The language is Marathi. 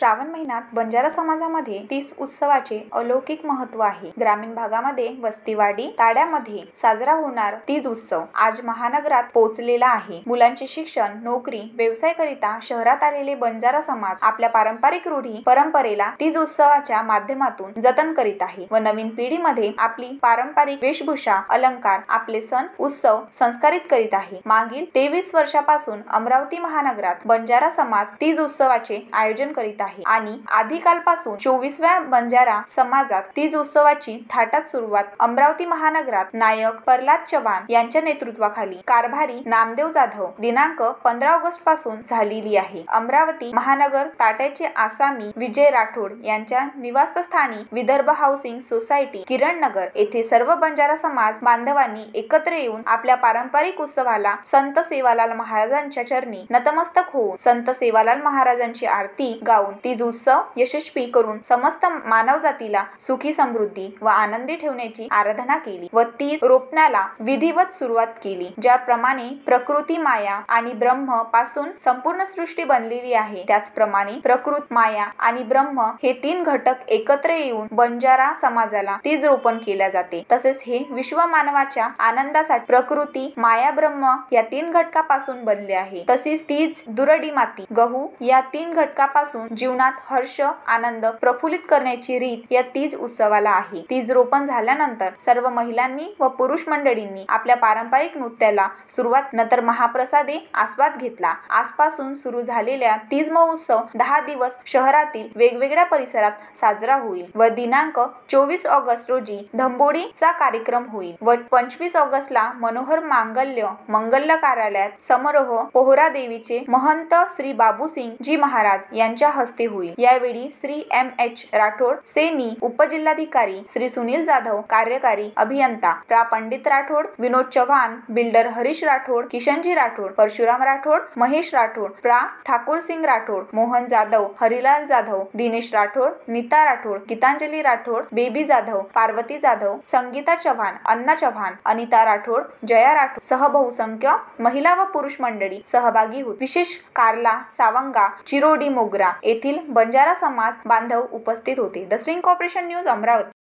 श्रावण महिन्यात बंजारा समाजामध्ये तीज उत्सवाचे अलौकिक महत्त्व आहे। ग्रामीण भागामध्ये वस्तीवाडी ताड्यामध्ये साजरा होणार तीज उत्सव आज महानगरात पोहोचलेला आहे। मुलांचे शिक्षण, नोकरी, व्यवसायाकरिता शहरात आलेले बंजारा समाज आपल्या पारंपरिक रूढी परंपरेला तीज उत्सवाच्या माध्यमातून जतन करीत आहे व नवीन पिढीमध्ये आपली पारंपरिक वेशभूषा, अलंकार, आपले सण उत्सव संस्कारित करीत आहे। मागील 23 वर्षापासून अमरावती महानगरात बंजारा समाज तीज उत्सवाचे आयोजन करीत आहे आणि आदिकालपासून 24व्या बंजारा समाजात तीज उत्सवाची थाटात सुरुवात अमरावती महानगरात नायक प्रल्हाद चव्हाण यांच्या नेतृत्वाखाली कारभारी नामदेव जाधव दिनांक 15 ऑगस्ट पासून झालेली आहे। अमरावती महानगर ताट्याचे आसामी विजय राठोड यांच्या निवासस्थानी विदर्भ हाऊसिंग सोसायटी किरण नगर येथे सर्व बंजारा समाज बांधवांनी एकत्र येऊन आपल्या पारंपरिक उत्सवाला संत सेवालाल महाराजांच्या चरणी नतमस्तक होऊन संत सेवालाल महाराजांची आरती गाऊन तीज उत्सव यशस्वी करून समस्त मानवजातीला सुखी, समृद्धी व आनंदी ठेवण्याची आराधना केली व तीज रोपण्याला विधिवत सुरुवात केली। ज्याप्रमाणे प्रकृती, माया आणि ब्रह्म पासून संपूर्ण सृष्टी बनलेली आहे, त्याचप्रमाणे प्रकृत, माया आणि ब्रह्म हे तीन घटक एकत्र येऊन बंजारा समाजाला तीज रोपण केल्या जाते। तसेच हे विश्व मानवाच्या आनंदासाठी प्रकृती, माया, ब्रह्म या तीन घटकापासून बनले आहे। तसेच तीज दुरडी माती गहू या तीन घटकापासून जीवनात हर्ष, आनंद प्रफुल्लित करण्याची रीत या तीज उत्सवाला आहे। तीज रोपण झाल्यानंतर सर्व महिलांनी व पुरुष मंडळींनी आपल्या पारंपरिक नृत्याला सुरुवात, नंतर महाप्रसादे आस्वाद घेतला। आजपासून सुरू झालेल्या तीज महोत्सव 10 दिवस शहरातील वेगवेगळ्या परिसरात साजरा होईल व दिनांक 24 ऑगस्ट रोजी धंबोडीचा कार्यक्रम होईल व 25 ऑगस्टला मनोहर मांगल्य मंगल कार्यालयात समारोह पोहरा देवीचे महंत श्री बाबूसिंग जी महाराज यांच्या हस्ते होईल। यावेळी श्री M.H. राठोड सेनी, उपजिल्हाधिकारी श्री सुनील जाधव, कार्यकारी अभियंता प्रा पंडित राठोड, विनोद चव्हाण, बिल्डर हरीश राठोड, किशनजी राठोड, परशुराम राठोड, महेश राठोड, प्रा ठाकुर सिंग राठोड, मोहन जाधव, हरिलाल जाधव, दिनेश राठोड, नीता राठोड, गीतांजली राठोड, बेबी जाधव, पार्वती जाधव, संगीता चव्हाण, अन्ना चव्हाण, अनिता राठोड, जया राठोड सह बहुसंख्य महिला व पुरुष मंडळी सहभागी होते। विशेष कार्ला, सावंगा, चिरोडी, मोगरा येथील बंजारा समाज बांधव उपस्थित होते। The string corporation news, Amravati.